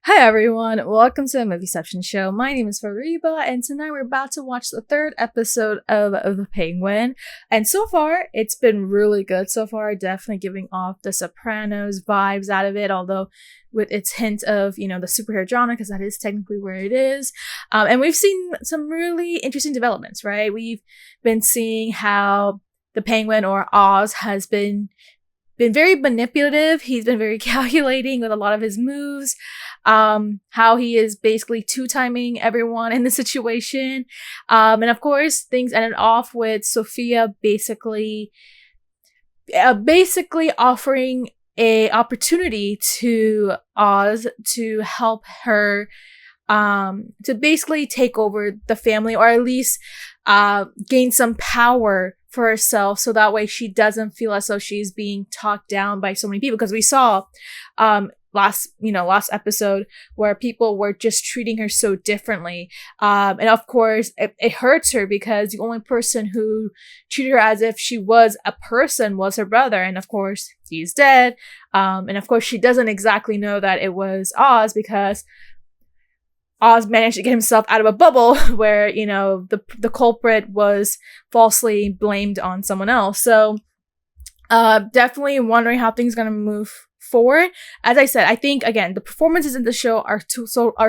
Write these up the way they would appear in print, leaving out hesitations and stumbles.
Hi everyone, welcome to the Movieception Show. My name is Fariba, and tonight we're about to watch the third episode of The Penguin. And so far, it's been really good so far, definitely giving off the Sopranos vibes out of it, although with its hint of, the superhero genre, because that is technically where it is. And we've seen some really interesting developments, right? We've been seeing how the Penguin, or Oz, has been very manipulative. He's been very calculating with a lot of his moves. How he is basically two-timing everyone in the situation. And of course, things ended off with Sophia basically offering a opportunity to Oz to help her to basically take over the family, or at least gain some power for herself, so that way she doesn't feel as though she's being talked down by so many people. Because we saw last episode where people were just treating her so differently, and of course it hurts her, because the only person who treated her as if she was a person was her brother, and of course he's dead. And of course she doesn't exactly know that it was Oz, because Oz managed to get himself out of a bubble where, the culprit was falsely blamed on someone else. So definitely wondering how things are going to move forward. As I said, I think, again, the performances in the show are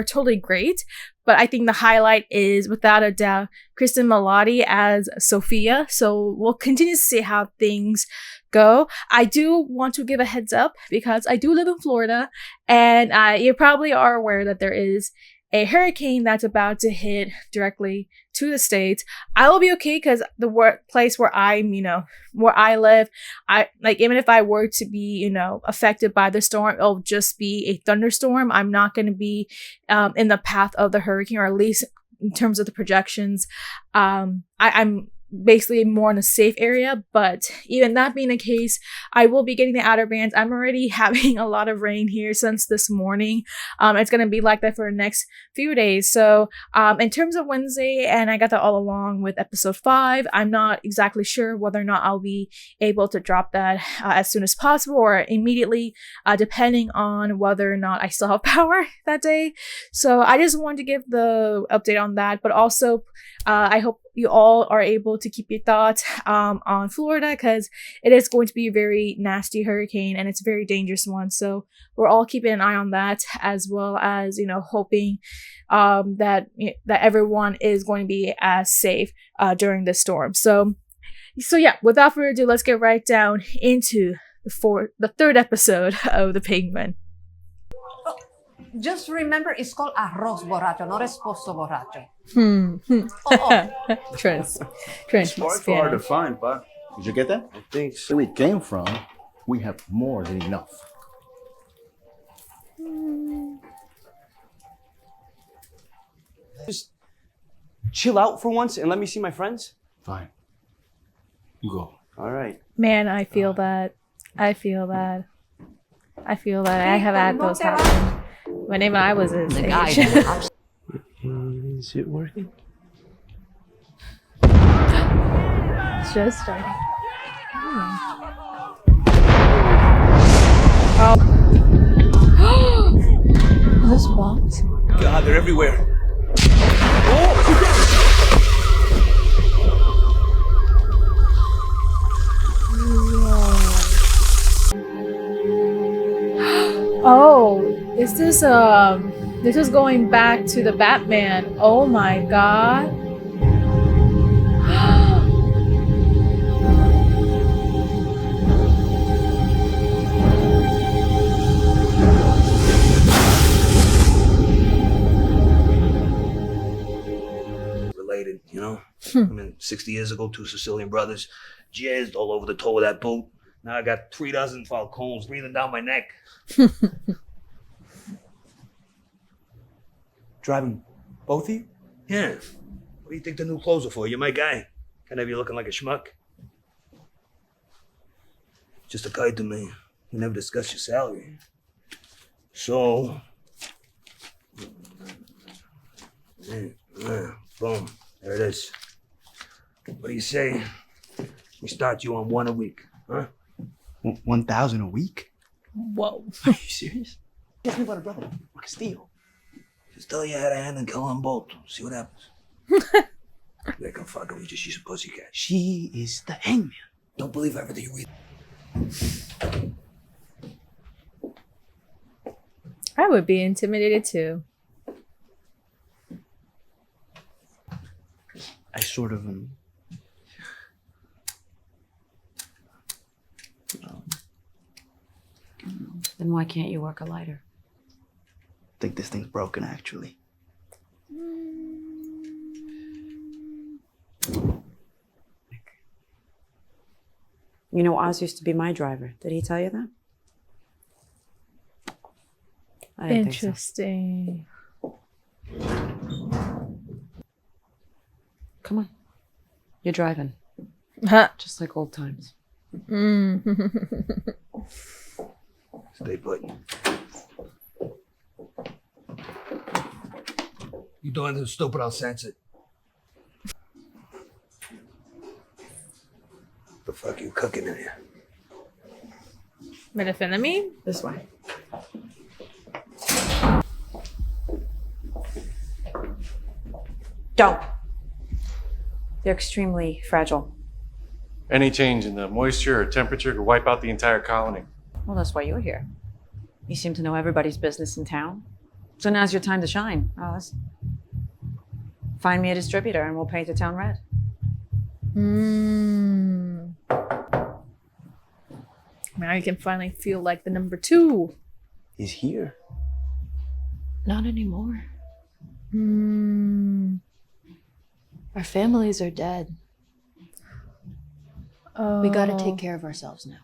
totally great, but I think the highlight is, without a doubt, Cristin Milioti as Sophia. So we'll continue to see how things go. I do want to give a heads up, because I do live in Florida, and you probably are aware that there is a hurricane that's about to hit directly to the States. I will be okay, because the place where where I live, even if I were to be, affected by the storm, it'll just be a thunderstorm. I'm not going to be in the path of the hurricane, or at least in terms of the projections. I'm basically more in a safe area, but even that being the case, I will be getting the outer bands. I'm already having a lot of rain here since this morning. It's going to be like that for the next few days. So in terms of Wednesday, and I got that all along with episode 5, I'm not exactly sure whether or not I'll be able to drop that as soon as possible, or immediately, depending on whether or not I still have power that day. So I just wanted to give the update on that, but also I hope you all are able to keep your thoughts on Florida, because it is going to be a very nasty hurricane, and it's a very dangerous one. So we're all keeping an eye on that, as well as, hoping that everyone is going to be as safe during this storm. So yeah, without further ado, let's get right down into the third episode of The Penguin. Just remember, it's called arroz borracho, not esposo borracho. It's hard to find, but did you get that? I think so. Where we came from, we have more than enough. Just chill out for once and let me see my friends. Fine. You go. All right. Man, I feel that. I have had those happen when I was his age. Is it working? It's just starting. Oh. This walked. God, they're everywhere. Oh, is this is going back to the Batman. Oh my god. Related, I mean, 60 years ago, 2 Sicilian brothers jizzed all over the toe of that boat. Now I got 3 dozen falcons breathing down my neck. Driving both of you? Yeah. What do you think the new clothes are for? You're my guy. Can't have you looking like a schmuck. Just occurred to me. We never discussed your salary. So, boom, there it is. What do you say? We start you on 1 a week, huh? 1,000 a week? Whoa. Are you serious? Kiss me about a brother. Like a steal. Just tell you how to hand and kill them both. See what happens. They can fuck with you. She's a pussycat. She is the hangman. Don't believe everything you read. I would be intimidated too. I sort of Then why can't you work a lighter? think this thing's broken, actually. You know, Oz used to be my driver. Did he tell you that? I didn't think so. Interesting. Come on. You're driving. Huh. Just like old times. Stay put. You doing anything stupid, I'll sense it. The fuck you cooking in here? Methamphetamine? This way. Don't. They're extremely fragile. Any change in the moisture or temperature could wipe out the entire colony. Well, that's why you're here. You seem to know everybody's business in town. So now's your time to shine, Oz. Find me a distributor and we'll paint the town red. Now you can finally feel like the number 2. He's here. Not anymore. Our families are dead. Oh. We gotta take care of ourselves now.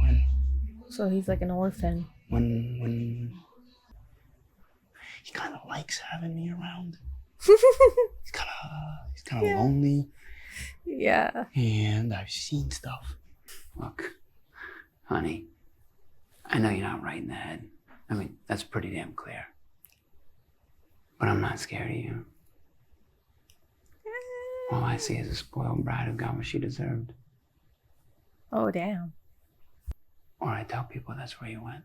When? So he's like an orphan. When he kind of likes having me around. He's kind of lonely, Yeah. and I've seen stuff. Look, honey, I know you're not right in the head. I mean, that's pretty damn clear. But I'm not scared of you. All I see is a spoiled bride who got what she deserved. Oh, damn. Or I tell people that's where you went.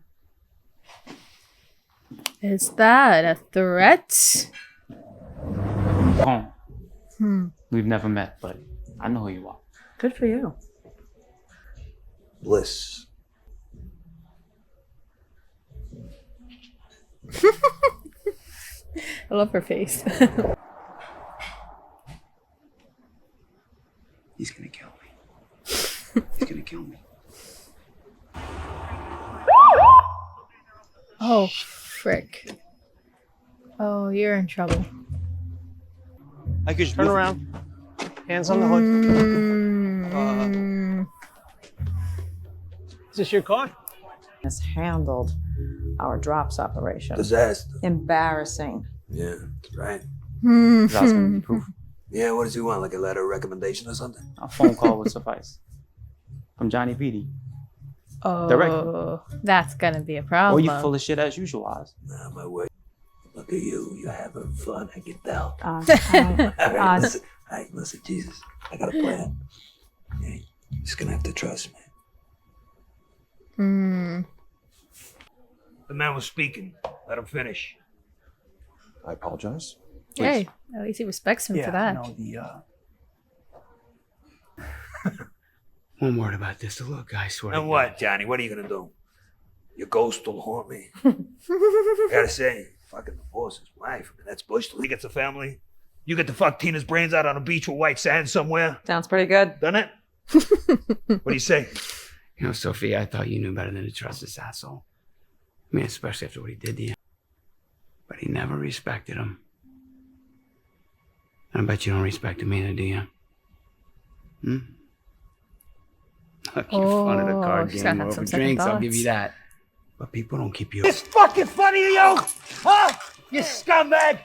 Is that a threat? Home. We've never met, but I know who you are. Good for you. Bliss. I love her face. He's gonna kill me. He's gonna kill me. Oh, frick. Oh, you're in trouble. I could turn around. Hands on the hood. Is this your car? Has handled our drops operation. Disaster. Embarrassing. Yeah, right. That's gonna be proof. Yeah, what does he want? Like a letter of recommendation or something? A phone call would suffice. From Johnny Petey. Oh, Directly. that's gonna be a Or problem. you full of shit as usual, Oz. Nah, my way. Look at you. You're having fun. I can tell. Oz. All right, Oz. listen. All right, listen, Jesus. I got a plan. Yeah, you're just gonna have to trust me. The man was speaking. Let him finish. I apologize. Hey, at least he respects him for that. One word about this. So look, I swear. And what, Johnny? What are you gonna do? Your ghost will haunt me. I gotta say, fucking divorce his wife. I mean, that's Bush. He gets a family. You get to fuck Tina's brains out on a beach with white sand somewhere. Sounds pretty good. Done it? What do you say? You know, Sophia, I thought you knew better than to trust this asshole. I mean, especially after what he did to you. But he never respected him. And I bet you don't respect him either, do you? Look, you're fun of the card she's gonna game have over some second drinks, I'll give thoughts. you that. But people don't keep you. It's fucking funny to you? Huh? You scumbag!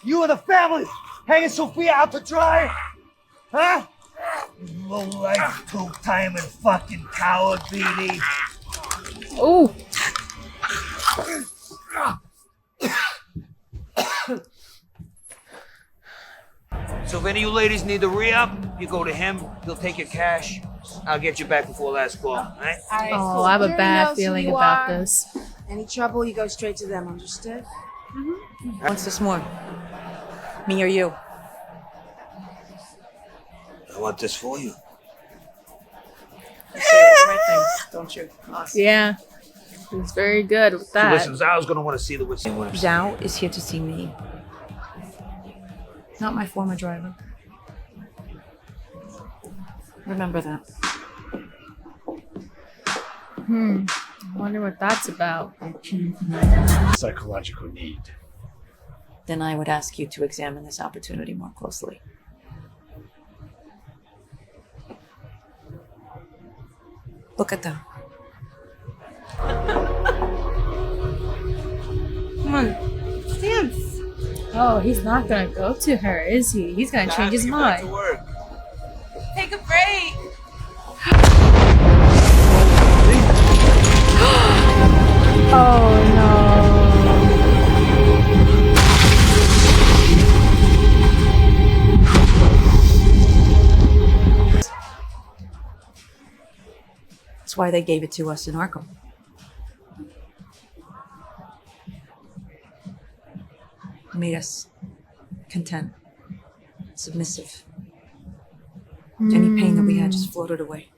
You and the family hanging Sophia out to dry? Huh? You low-life, two-timing fucking coward, BD. Oh, So if any of you ladies need the re-up, you go to him. He'll take your cash. I'll get you back before last call, all right? oh, I have a bad feeling about this. Any trouble, you go straight to them, understood? What's this more? Me or you? I want this for you. You say all the right things, don't you? Awesome. Yeah. He's very good with that. Listen, Zhao's gonna want to see the whistle. Zhao is here to see me. Not my former driver. Remember that. I wonder what that's about. Psychological need. Then I would ask you to examine this opportunity more closely. Look at them. Come on, dance. Oh, he's not gonna go to her, is he? He's gonna change his mind. Take a break. Oh no. That's why they gave it to us in Arkham. Made us content, submissive. Any pain that we had just floated away,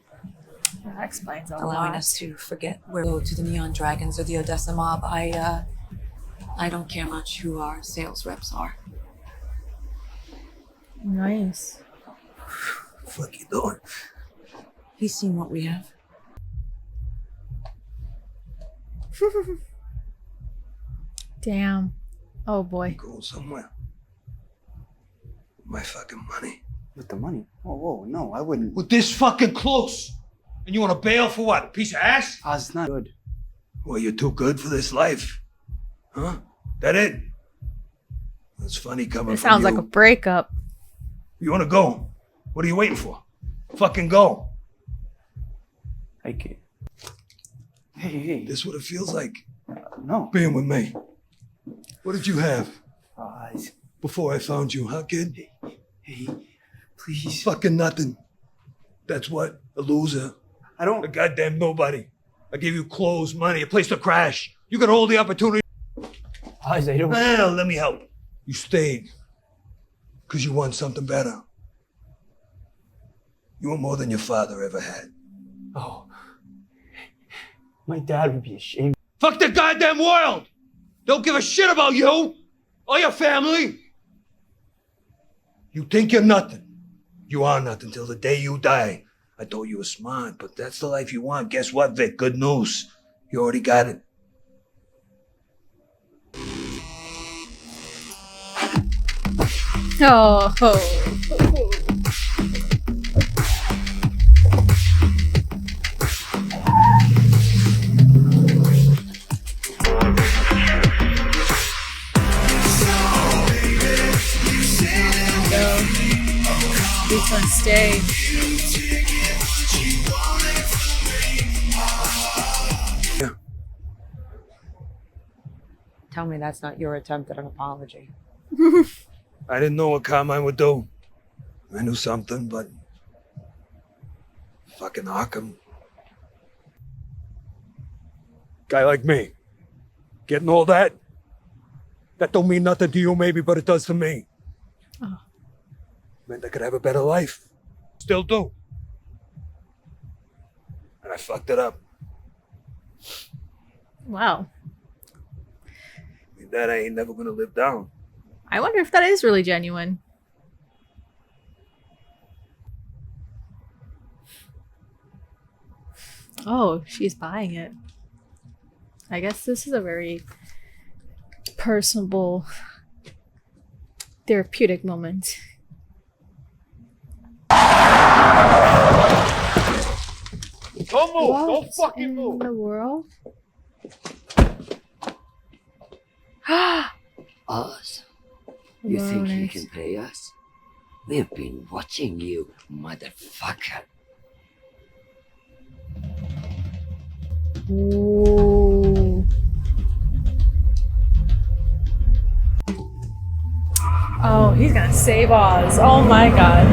That explains a allowing lot. us to forget where we go to the Neon Dragons or the Odessa Mob. I don't care much who our sales reps are. Nice. Fuck you doing? He's seen what we have. Damn. Oh boy. Going somewhere. My fucking money. With the money? Whoa, no, I wouldn't. With this fucking close. And you want to bail for what? A piece of ass? It's not good. Well, you're too good for this life. Huh? That it? That's funny coming It from sounds you. like a breakup. You want to go? What are you waiting for? Fucking go. I can't. Hey. This what it feels like, No. being with me. What did you have It's- before I found you, huh, kid? Hey, please. Fucking nothing. That's what? A loser. I don't. A goddamn nobody. I gave you clothes, money, a place to crash. You got all the opportunity. I don't. Well, let me help. You stayed because you want something better. You want more than your father ever had. Oh. My dad would be ashamed. Fuck the goddamn world! Don't give a shit about you or your family. You think you're nothing. You are nothing till the day you die. I thought you were smart, but that's the life you want. Guess what, Vic? Good news. You already got it. Oh. He's gonna stay. Tell me that's not your attempt at an apology. I didn't know what Carmine would do. I knew something, but fucking Arkham. Guy like me, getting all that don't mean nothing to you maybe, but it does to me. Oh. Meant I could have a better life. Still do. And I fucked it up. Wow. I mean, that I ain't never gonna live down. I wonder if that is really genuine. Oh, she's buying it. I guess this is a very personable, therapeutic moment. Don't move! What Don't fucking in move! the world? Us? You think you Bonus. can pay us? We've been watching you, motherfucker. Ooh. Oh, he's gonna save Oz. Oh my god.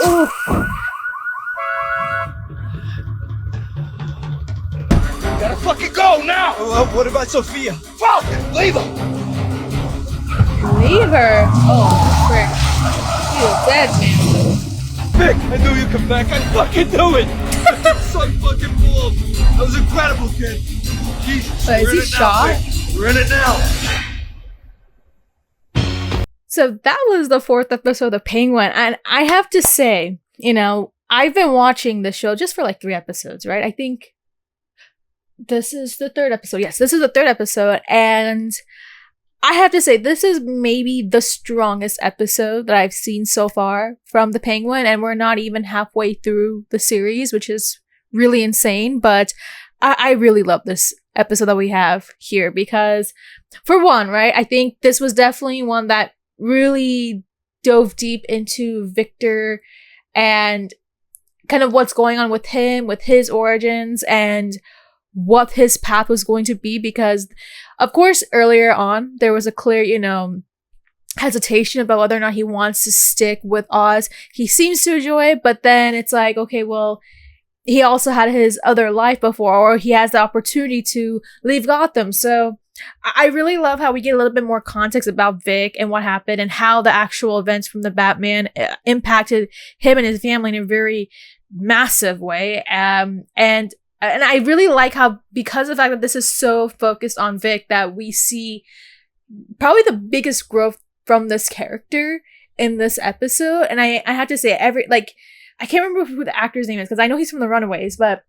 Ooh. Gotta fucking go now! What about Sophia? Fuck! Leave her! Leave her? Oh, frick. He was dead, man. Vic, I knew you'd come back. I fucking knew it! So fucking bold. That was incredible, kid. Jesus, But is he shot? We're in it now. So that was the 4th episode of The Penguin. And I have to say, you know, I've been watching the show just for like 3 episodes, right? I think this is the 3rd episode. Yes, this is the 3rd episode. And I have to say, this is maybe the strongest episode that I've seen so far from The Penguin. And we're not even halfway through the series, which is really insane. But I really love this episode that we have here because, for one, right, I think this was definitely one that really dove deep into Victor and kind of what's going on with him, with his origins, and what his path was going to be. Because, of course, earlier on, there was a clear, you know, hesitation about whether or not he wants to stick with Oz. He seems to enjoy it, but then it's like, okay, well, he also had his other life before, or he has the opportunity to leave Gotham. So I really love how we get a little bit more context about Vic and what happened and how the actual events from the Batman impacted him and his family in a very massive way. And I really like how, because of the fact that this is so focused on Vic, that we see probably the biggest growth from this character in this episode. And I have to say, I can't remember who the actor's name is because I know he's from The Runaways, but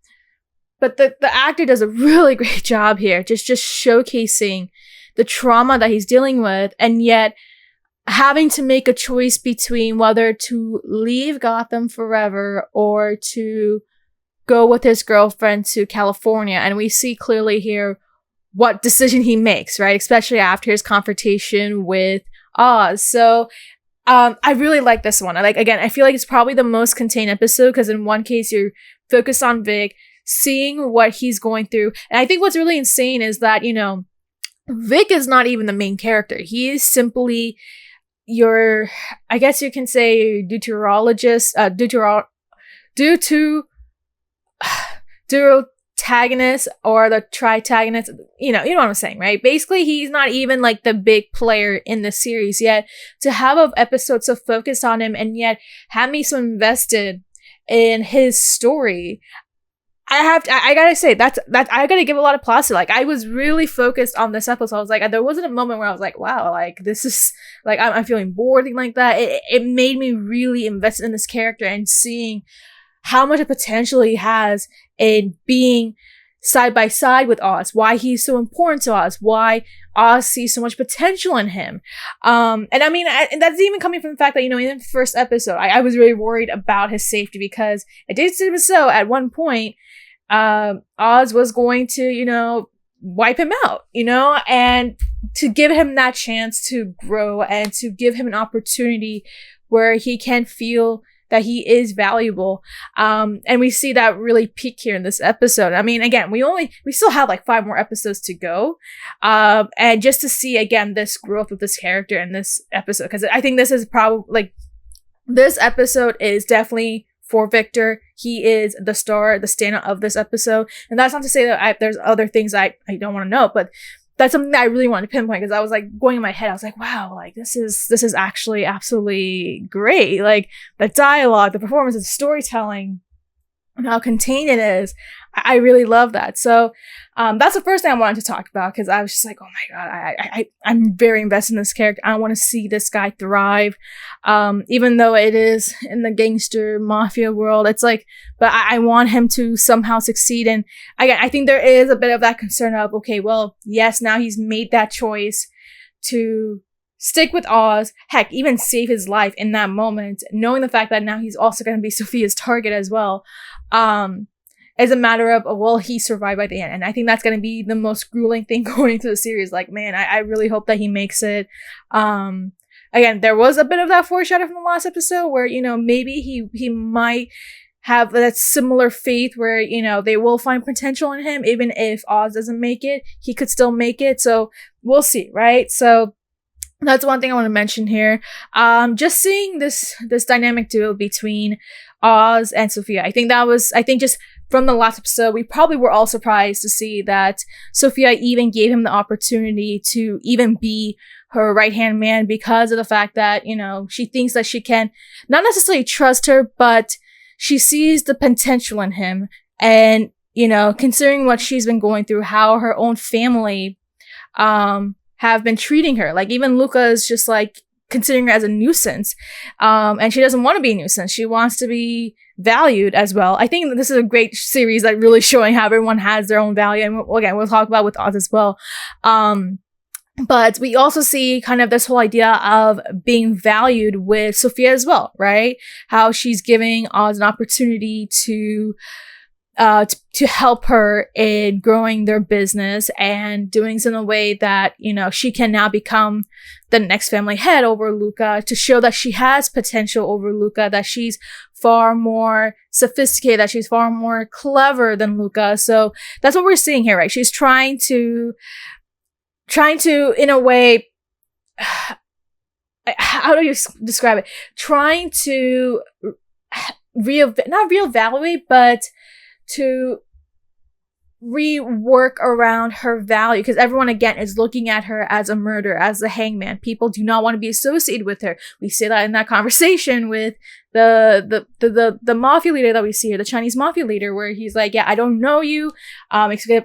the actor does a really great job here, just showcasing the trauma that he's dealing with, and yet having to make a choice between whether to leave Gotham forever or to go with his girlfriend to California. And we see clearly here what decision he makes, right? Especially after his confrontation with Oz. So I really like this one. I feel like it's probably the most contained episode because in one case you're focused on Vic, seeing what he's going through. And I think what's really insane is that, you know, Vic is not even the main character. He is simply your, I guess you can say, deuteragonist, or the tritagonist, you know what I'm saying, right? Basically, he's not even like the big player in the series yet. To have an episode so focused on him and yet have me so invested in his story, I gotta say that I gotta give a lot of applause to. Like, I was really focused on this episode. I was like, there wasn't a moment where I was like, wow, like this is like I'm feeling bored and like that. It made me really invested in this character and seeing how much potential he has in being side by side with Oz, why he's so important to Oz, why Oz sees so much potential in him. And I mean, and that's even coming from the fact that, you know, in the first episode, I was really worried about his safety because it did seem so at one point, Oz was going to, you know, wipe him out, you know, and to give him that chance to grow and to give him an opportunity where he can feel that he is valuable. And we see that really peak here in this episode. I mean, again, we still have like 5 more episodes to go. And just to see again, this growth with this character in this episode, because I think this is probably like, this episode is definitely for Victor. He is the star, the standout of this episode. And that's not to say that there's other things I don't want to know, but that's something that I really wanted to pinpoint because I was like going in my head. I was like, wow, like this is actually absolutely great. Like the dialogue, the performance, the storytelling, and how contained it is. I really love that. So that's the first thing I wanted to talk about because I was just like, oh my God, I'm very invested in this character. I want to see this guy thrive. Even though it is in the gangster mafia world, it's like, but I want him to somehow succeed. And I think there is a bit of that concern of, okay, well, yes, now he's made that choice to stick with Oz, heck, even save his life in that moment, knowing the fact that now he's also going to be Sophia's target as well. As a matter of, will he survive by the end? And I think that's going to be the most grueling thing going into the series. Like, man, I really hope that he makes it. Again, there was a bit of that foreshadow from the last episode where, you know, maybe he might have that similar faith where, you know, they will find potential in him. Even if Oz doesn't make it, he could still make it. So we'll see, right? So that's one thing I want to mention here. Just seeing this dynamic duo between Oz and Sophia. I think just from the last episode, we probably were all surprised to see that Sophia even gave him the opportunity to even be her right-hand man because of the fact that, you know, she thinks that she can not necessarily trust her, but she sees the potential in him. And, you know, considering what she's been going through, how her own family have been treating her. Like, even Luca is just like considering her as a nuisance. And she doesn't want to be a nuisance. She wants to be valued as well. I think this is a great series that really showing how everyone has their own value. And again, we'll talk about with Oz as well. But we also see kind of this whole idea of being valued with Sophia as well, right? How she's giving Oz an opportunity to help her in growing their business and doing so in a way that, you know, she can now become the next family head over Luca, to show that she has potential over Luca, that she's far more sophisticated, that she's far more clever than Luca. So that's what we're seeing here, right? She's trying to, in a way, how do you describe it? Trying to not reevaluate, but to rework around her value, because everyone again is looking at her as a murderer, as the hangman. People do not want to be associated with her. We see that in that conversation with the mafia leader that we see here, the Chinese mafia leader, where he's like, yeah, I don't know you,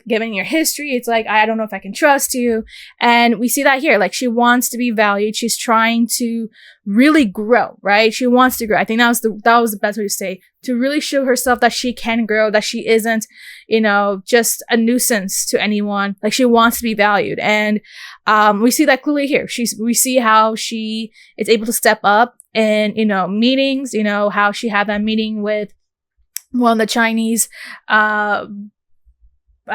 given your history, it's like, I don't know if I can trust you. And we see that here, like, she wants to be valued. She's trying to really grow, right? She wants to grow. I think that was the best way to say, to really show herself that she can grow, that she isn't, you know, just a nuisance to anyone. Like, she wants to be valued. And we see that clearly here. We see how she is able to step up in, you know, meetings, you know, how she had that meeting with one of the Chinese, I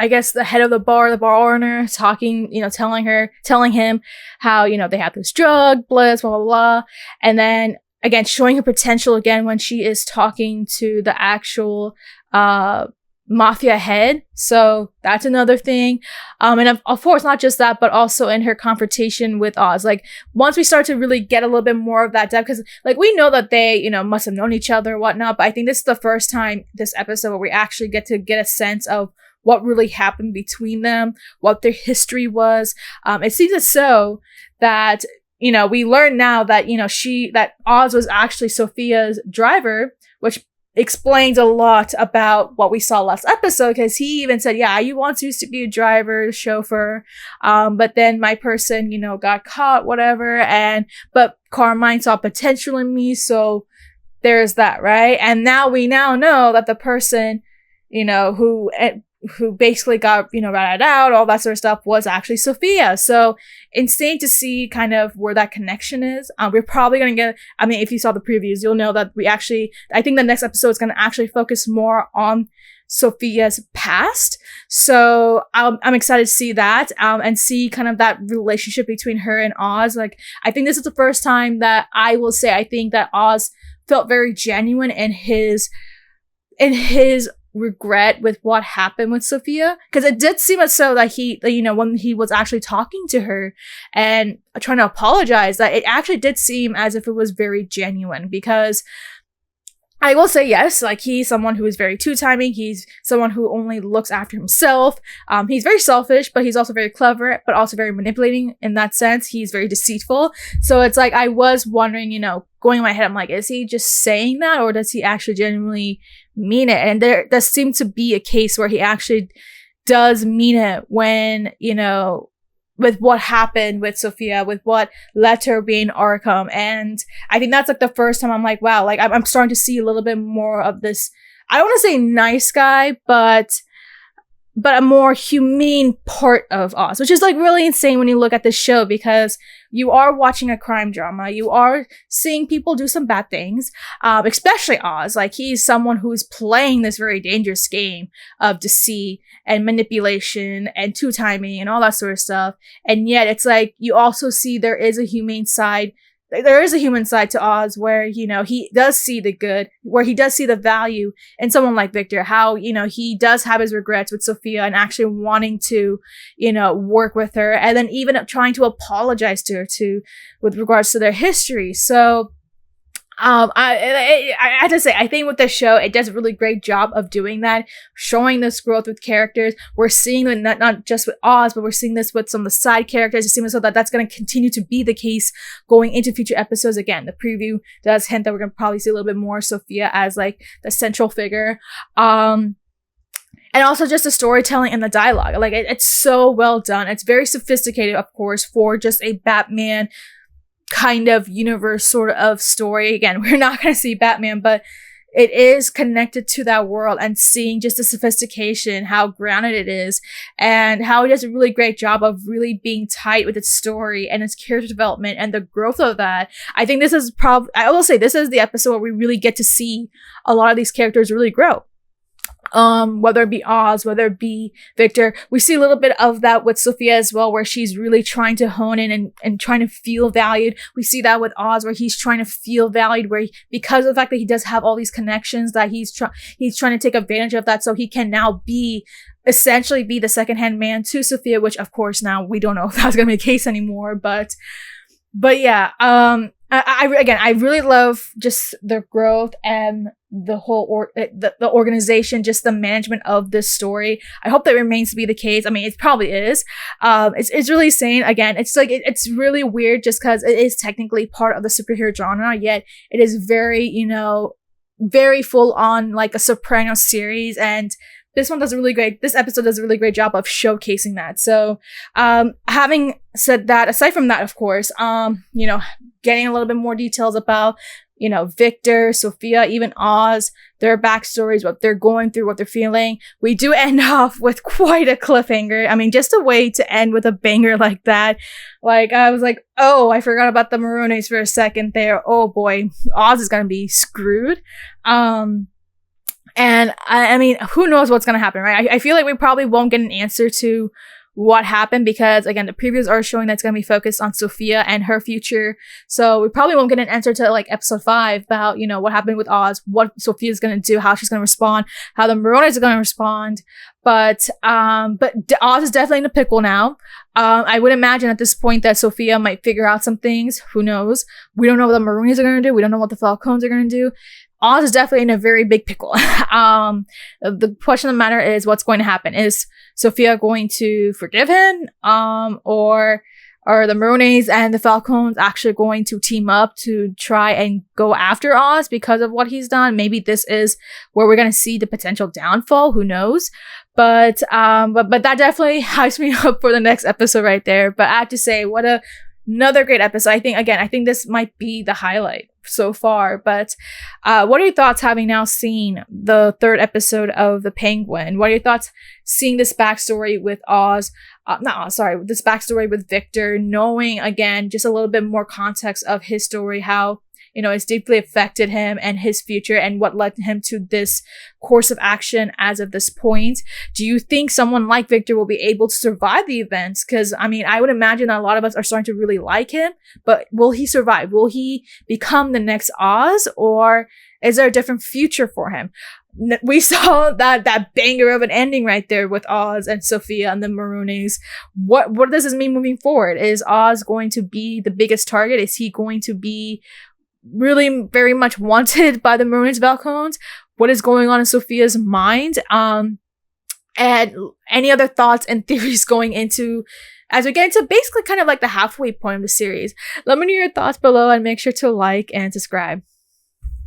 guess the head of the bar owner, talking, you know, telling him how, you know, they have this drug, Bliss, blah, blah, blah. And then again, showing her potential again when she is talking to the actual, mafia head. So that's another thing. And of course, not just that, but also in her confrontation with Oz. Like, once we start to really get a little bit more of that depth, because like, we know that they, you know, must have known each other or whatnot, but I think this is the first time this episode where we actually get a sense of what really happened between them, what their history was. It seems as so that, you know, we learn now that, you know, that Oz was actually Sophia's driver, which explains a lot about what we saw last episode, because he even said, yeah, I once used to be a driver, chauffeur, but then my person, you know, got caught, whatever, but Carmine saw potential in me, so there's that, right? And we now know that the person, you know, who basically got, you know, ratted out, all that sort of stuff, was actually Sophia. So insane to see kind of where that connection is. We're probably going to get, I mean, if you saw the previews, you'll know that I think the next episode is going to actually focus more on Sophia's past. So I'm excited to see that, and see kind of that relationship between her and Oz. Like, I think this is the first time that I will say, I think that Oz felt very genuine in his regret with what happened with Sophia, because it did seem as so that he, you know, when he was actually talking to her and trying to apologize, that it actually did seem as if it was very genuine. Because I will say, yes, like, he's someone who is very two-timing. He's someone who only looks after himself. He's very selfish, but he's also very clever, but also very manipulating in that sense. He's very deceitful. So it's like, I was wondering, you know, going in my head, I'm like, is he just saying that, or does he actually genuinely mean it? And there does seem to be a case where he actually does mean it when, you know, with what happened with Sophia, with what led to her being Arkham. And I think that's like the first time I'm like, wow, like, I'm starting to see a little bit more of this, I don't want to say nice guy, but a more humane part of Oz, which is like really insane when you look at this show, because you are watching a crime drama. You are seeing people do some bad things, especially Oz. Like, he's someone who is playing this very dangerous game of deceit and manipulation and two-timing and all that sort of stuff. And yet it's like, you also see there is a humane side. There is a human side to Oz where, you know, he does see the good, where he does see the value in someone like Victor, how, you know, he does have his regrets with Sophia and actually wanting to, you know, work with her, and then even trying to apologize to her with regards to their history. So I have to say, I think with the show, it does a really great job of doing that, showing this growth with characters. We're seeing it not just with Oz, but we're seeing this with some of the side characters. It seems so that that's going to continue to be the case going into future episodes. Again, the preview does hint that we're going to probably see a little bit more Sophia as like the central figure. And also just the storytelling and the dialogue. Like, it's so well done. It's very sophisticated, of course, for just a Batman kind of universe sort of story. Again, we're not going to see Batman, but it is connected to that world, and seeing just the sophistication, how grounded it is, and how it does a really great job of really being tight with its story and its character development and the growth of that. I think this is I will say this is the episode where we really get to see a lot of these characters really grow. Whether it be Oz, whether it be Victor. We see a little bit of that with Sophia as well, where she's really trying to hone in and trying to feel valued. We see that with Oz, where he's trying to feel valued, because of the fact that he does have all these connections, that he's trying to take advantage of that, so he can now essentially be the secondhand man to Sophia, which of course now we don't know if that's going to be the case anymore, but yeah, I really love just the growth and the whole the organization, just the management of this story. I hope that remains to be the case. I mean, it probably is. It's really insane. Again, it's like it's really weird just because it is technically part of the superhero genre, yet it is very, very full on like a Sopranos series, and this episode does a really great job of showcasing that. So, having said that, aside from that, of course, getting a little bit more details about, Victor, Sophia, even Oz, their backstories, what they're going through, what they're feeling. We do end off with quite a cliffhanger. I mean, just a way to end with a banger like that. Like, I was like, oh, I forgot about the Maroonies for a second there. Oh boy, Oz is gonna be screwed. And I mean, who knows what's going to happen, right? I feel like we probably won't get an answer to what happened because, again, the previews are showing that's going to be focused on Sophia and her future. So we probably won't get an answer to like episode 5 about, what happened with Oz, what Sophia's going to do, how she's going to respond, how the Maroonies are going to respond. But Oz is definitely in a pickle now. I would imagine at this point that Sophia might figure out some things. Who knows? We don't know what the Maroonies are going to do. We don't know what the Falcons are going to do. Oz is definitely in a very big pickle. The question of the matter is what's going to happen. Is Sophia going to forgive him? Or are the Maroonies and the Falcons actually going to team up to try and go after Oz because of what he's done? Maybe this is where we're going to see the potential downfall. Who knows? But that definitely hypes me up for the next episode right there. But I have to say, another great episode. I think this might be the highlight so far. But what are your thoughts having now seen the 3rd episode of The Penguin? What are your thoughts seeing this backstory with this backstory with Victor, knowing again just a little bit more context of his story, how it's deeply affected him and his future and what led him to this course of action as of this point. Do you think someone like Victor will be able to survive the events? Because, I mean, I would imagine that a lot of us are starting to really like him, but will he survive? Will he become the next Oz, or is there a different future for him? We saw that banger of an ending right there with Oz and Sophia and the Maroonies. What does this mean moving forward? Is Oz going to be the biggest target? Is he going to be really very much wanted by the Maroonies Falcons? What is going on in Sophia's mind? And any other thoughts and theories going into as we get into basically kind of like the halfway point of the series? Let me know your thoughts below and make sure to like and subscribe.